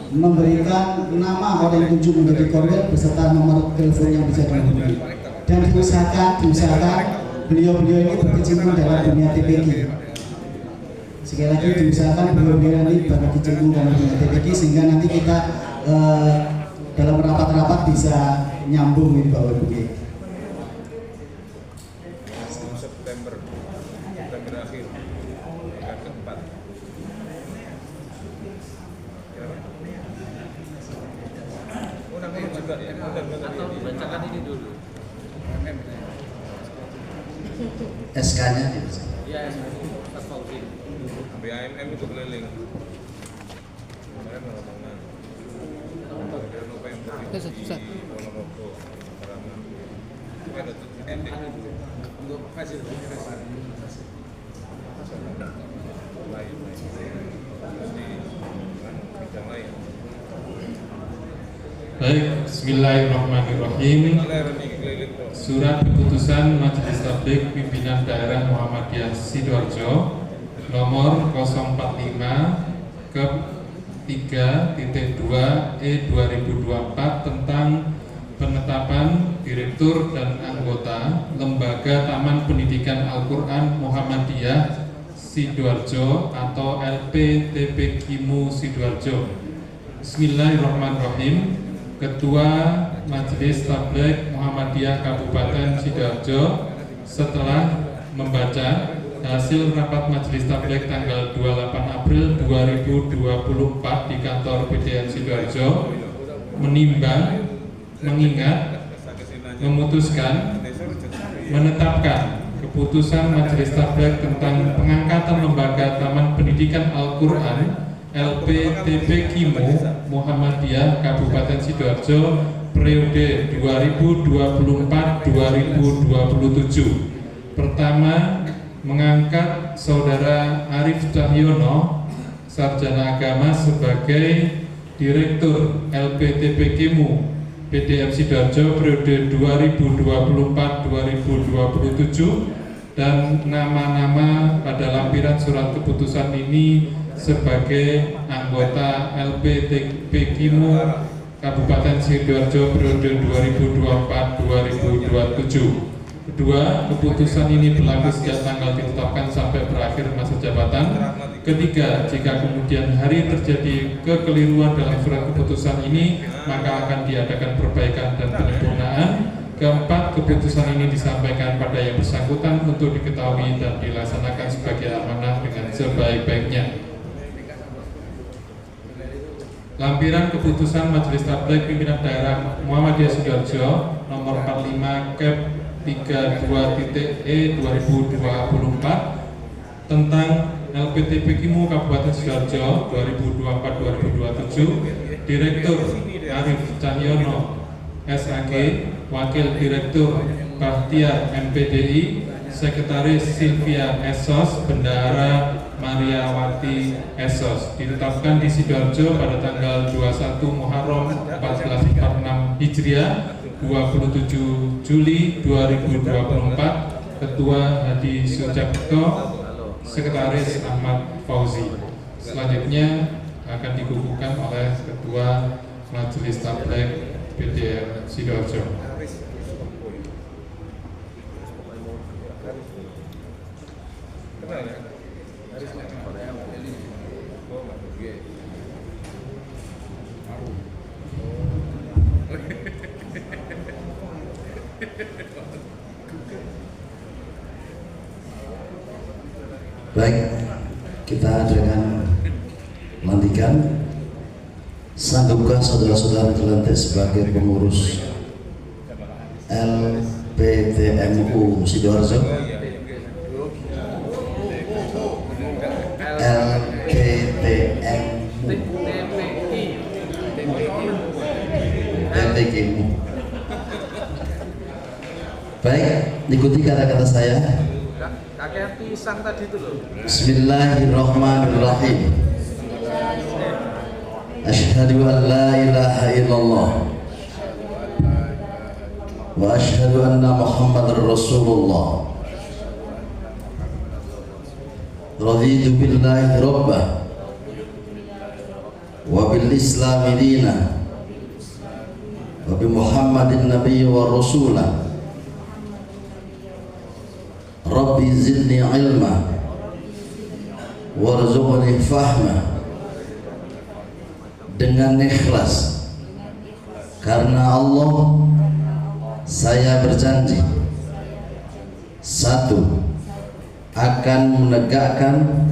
memberikan nama orang yang ditunjuk menjadi koordinator beserta nomor telepon yang bisa dihubungi. Dan diusahakan beliau-beliau ini berkecimpung dalam dunia TPQ. Sekali lagi diusahakan beliau-beliau ini berkecimpung dalam dunia TPQ sehingga nanti kita dalam rapat-rapat bisa nyambung ini Bapak Ibu. September akhir pekan keempat. Nanti juga ya, atau bacakan ini dulu. SK-nya itu. Iya, Mas Fauzin. BAMM itu keliling. Kemarin rombongan. November di Ponorogo, Matraman. Itu kan untuk ending dulu. Untuk fasilitasi. Lain. Terus di bidang lain. Baik, bismillahirrahmanirrahim. Surat keputusan Majelis Tabligh Pimpinan Daerah Muhammadiyah Sidoarjo nomor 045 ke 3.2/2024 tentang penetapan Direktur dan anggota Lembaga Taman Pendidikan Al-Quran Muhammadiyah Sidoarjo atau LPTPKMU Sidoarjo. Bismillahirrahmanirrahim. Ketua Majelis Tabligh Muhammadiyah Kabupaten Sidoarjo setelah membaca hasil rapat Majelis Tabligh tanggal 28 April 2024 di kantor PDM Sidoarjo, menimbang, mengingat, memutuskan, menetapkan keputusan Majelis Tabligh tentang pengangkatan Lembaga Taman Pendidikan Al-Quran LPTPKMU Muhammadiyah Kabupaten Sidoarjo periode 2024-2027. Pertama, mengangkat Saudara Arif Cahyono, Sarjana Agama, sebagai Direktur LPTPKMU PDM Sidoarjo periode 2024-2027, dan nama-nama pada lampiran surat keputusan ini sebagai anggota LPTPKMU Kabupaten Sidoarjo periode 2024-2027. Kedua, keputusan ini berlaku sejak tanggal ditetapkan sampai berakhir masa jabatan. Ketiga, jika kemudian hari terjadi kekeliruan dalam surat keputusan ini, maka akan diadakan perbaikan dan penyempurnaan. Keempat, keputusan ini disampaikan pada yang bersangkutan untuk diketahui dan dilaksanakan sebagai amanah dengan sebaik-baiknya. Lampiran keputusan Majelis Tabligh Pimpinan Daerah Muhammadiyah Sidoarjo nomor 45 Kep 32.E 2024 tentang LPTPKIMU Kabupaten Sidoarjo 2024-2027, Direktur Arif Cahyono SAG, Wakil Direktur Bahtiar MPDI, Sekretaris Silvia Esos, Bendahara Mariawati Esos, ditetapkan di Sidoarjo pada tanggal 21 Muharram 1446 Hijriah 27 Juli 2024. Ketua Hadi Sucipto, Sekretaris Ahmad Fauzi. Selanjutnya akan dikukuhkan oleh Ketua Majelis Tabligh PDR Sidoarjo. Baik, kita dengan lantikan. Sanggupkah saudara-saudara dilantik sebagai pengurus LPTMU Sidoarjo? LPTMU. Baik, ikuti kata-kata saya. Kakek pisang tadi itu loh. Bismillahirrahmanirrahim. Asyhadu an la ilaha illallah wa asyhadu anna Muhammadar Rasulullah. Raditu billahi rabbah wa bil islami dina wa bi Muhammadin nabiyya wa rasulah. Rabbi zidni ilma warzuqni fahma. Dengan ikhlas karena Allah, saya berjanji: 1. Akan menegakkan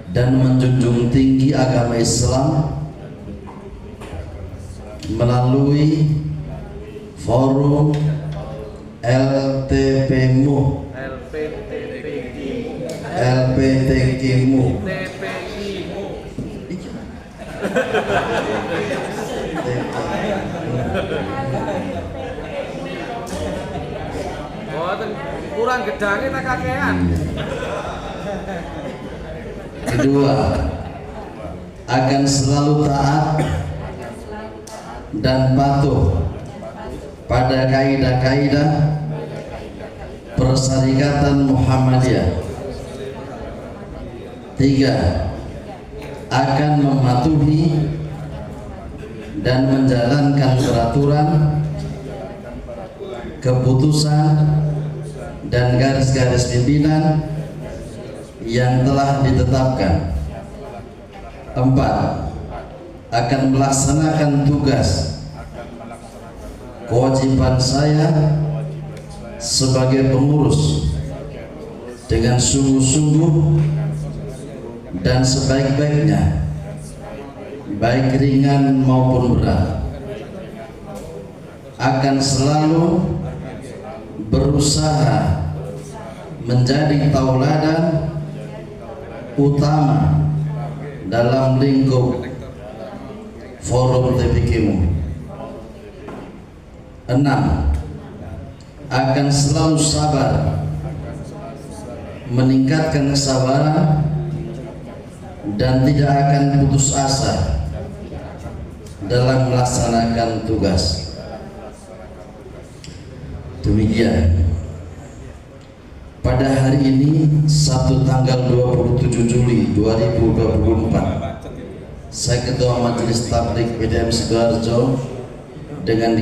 dan menjunjung tinggi agama Islam melalui forum LPTPKIMU. Kurang gedangnya tak kakean. 2. Akan selalu taat dan patuh pada kaidah-kaidah Persyarikatan Muhammadiyah. 3. Akan mematuhi dan menjalankan peraturan, keputusan, dan garis-garis pimpinan yang telah ditetapkan. 4. Akan melaksanakan tugas kewajiban saya sebagai pengurus dengan sungguh-sungguh dan sebaik-baiknya, baik ringan maupun berat. Akan selalu berusaha menjadi tauladan utama dalam lingkup forum TPKIMU. 6. Akan selalu sabar, meningkatkan kesabaran, dan tidak akan putus asa dalam melaksanakan tugas. Demikian, pada hari ini Sabtu tanggal 27 Juli 2024, saya Ketua Majelis Tabligh PDM Sidoarjo dengan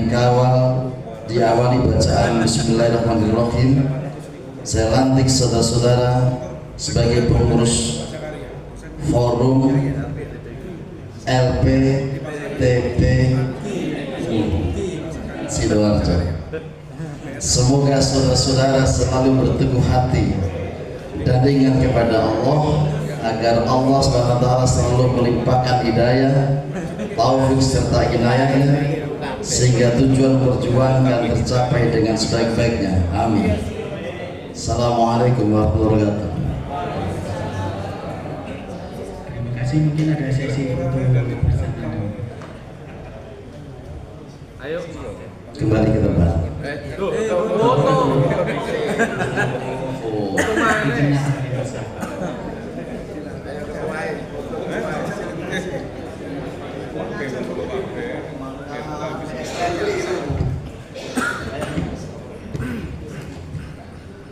diawali bacaan Bismillahirrahmanirrahim, saya lantik saudara-saudara sebagai pengurus forum LPTPKIMU Sidoarjo. Semoga saudara-saudara selalu berteguh hati dan ingat kepada Allah, agar Allah SWT selalu melimpahkan hidayah, taufik serta inayahnya, sehingga tujuan perjuangan tercapai dengan sebaik-baiknya. Amin. Assalamualaikum warahmatullahi wabarakatuh. kasih, mungkin ada sesi foto bersama. Ayo. Kembali ke tempat. Foto. Foto mana?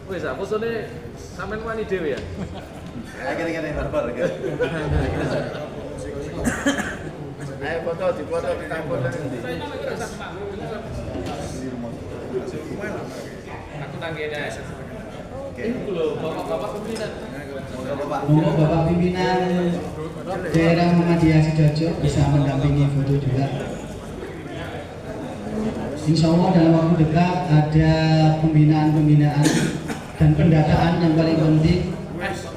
Wes, fotone sampean wani dhewe ya? Kene barbar. Ayo foto, dipoto kita foto nanti. Aku tanggene ae. Ini lho, bapak-bapak pimpinan. Monggo Bapak pimpinan daerah Muhammadiyah Sidoarjo bisa mendampingi foto juga. Insya Allah dalam waktu dekat ada pembinaan dan pendataan yang paling penting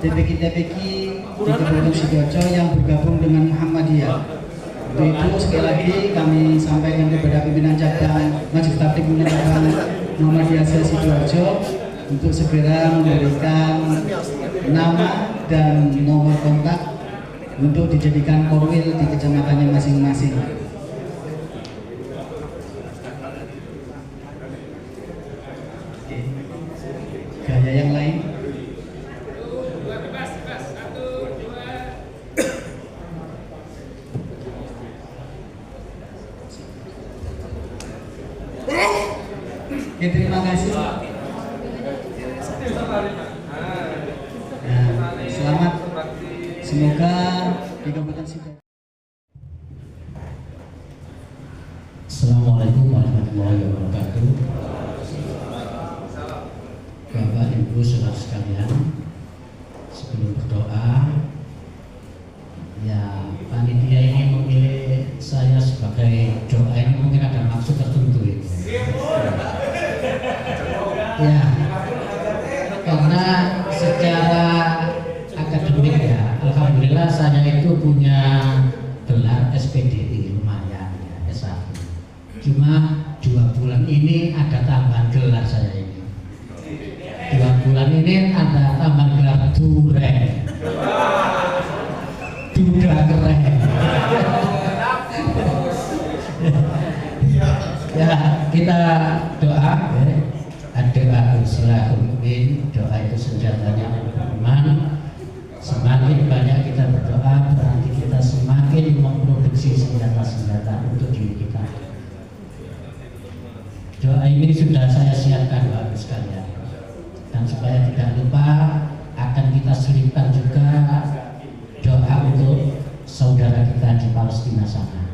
TPK di Kabupaten Sidoarjo yang bergabung dengan Muhammadiyah. Untuk itu sekali lagi kami sampaikan kepada pimpinan cabang Majelis Tabligh Cabang Muhammadiyah Sidoarjo untuk segera memberikan nama dan nomor kontak untuk dijadikan korwil di kecamatannya masing-masing. Gaya yang lain. Oke, terima kasih. Nah, selamat. Semoga di Kabupaten Sidoarjo. Assalamualaikum warahmatullahi wabarakatuh. Bapak Ibu saudara sekalian, sebelum berdoa, ya panitia ini memilih saya sebagai doa ini mungkin ada maksud tertentu ya. Ya, karena secara akademik ya, alhamdulillah saya itu punya gelar SPDI lumayan ya, S1. Cuma 2 bulan ini ada tambahan gelar saya ini. 2 bulan ini ada tambahan gelar Duren. Duda keren. Ya, kita doa ya. Doa usilahul mu'min, doa itu senjatanya iman. Semakin banyak kita berdoa, berarti kita semakin memproduksi senjata-senjata untuk diri kita. Doa ini sudah saya siapkan Bapak sekalian. Dan supaya tidak lupa, akan kita selipkan juga doa untuk saudara kita di Palestina sana,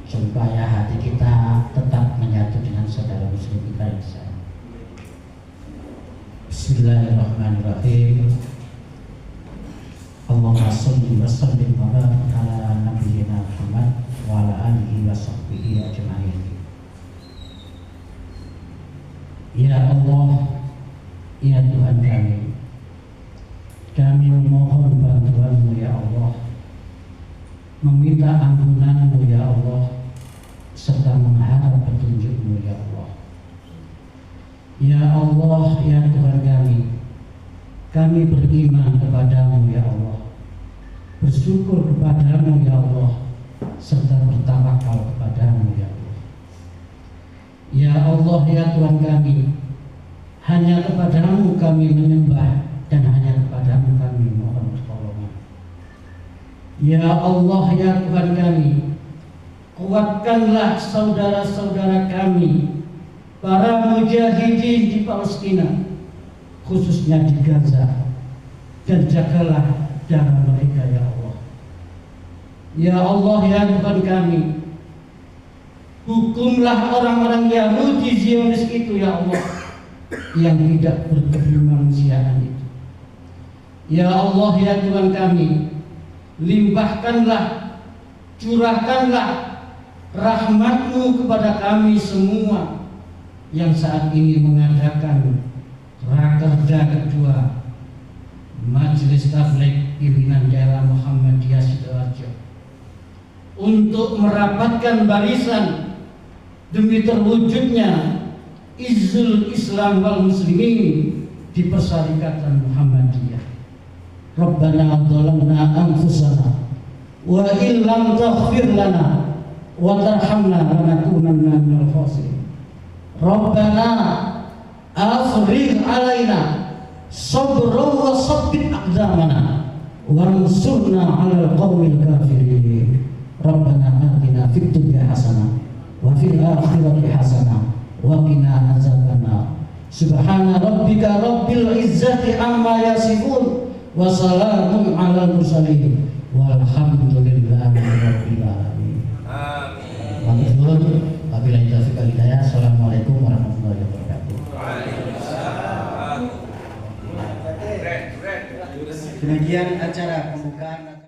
supaya hati kita tetap menyatu dengan saudara muslim kita di sana. Bismillahirrahmanirrahim. Allahumma sholli wa sallim wa barik ala nabiyyina Muhammad wa ala alihi wa sahbihi ajma'in. Ya Allah, ya Tuhan kami memohon bantuan-Mu ya Allah, meminta ampunan-Mu ya Allah, serta mengharap petunjuk-Mu ya Allah. Ya Allah, ya Tuhan kami beriman kepadamu ya Allah, bersyukur kepadamu ya Allah, serta bertawakal kepadamu ya Allah. Ya Allah, ya Tuhan hanya kepadamu kami menyembah dan hanya kepadamu kami mohon pertolongan. Ya Allah, ya Tuhan kuatkanlah saudara-saudara kami, para mujahidin di Palestina, khususnya di Gaza, dan jagalah darah mereka ya Allah. Ya Allah, ya Tuhan hukumlah orang-orang Yahudi Zionis itu ya Allah, yang tidak berkemanusiaan itu. Ya Allah, ya Tuhan limpahkanlah, curahkanlah rahmat-Mu kepada kami semua yang saat ini mengadakan rakerda kedua Majelis Tabligh Pimpinan Daerah Muhammadiyah Sidoarjo untuk merapatkan barisan demi terwujudnya Izzul Islam wal Muslimin di Persyarikatan Muhammadiyah. Rabbana dhalamna anfusana wa illam taghfir lana wa tarhamna lanakunanna minal khasirin. Rabbana afrigh alaina sabran wa sabbit aqdamana wansurna 'alal qaumil kafirin. Rabbana atina fid dunya hasanah wa fil akhirati hasanah wa qina azabannar. Subhana rabbika rabbil izzati amma yasifun wa salamun 'alal mursalin walhamdulillahi rabbil alamin. Amin. Wabillahi taufiq wal hidayah. Assalamualaikum warahmatullahi wabarakatuh. Demikian acara pembukaan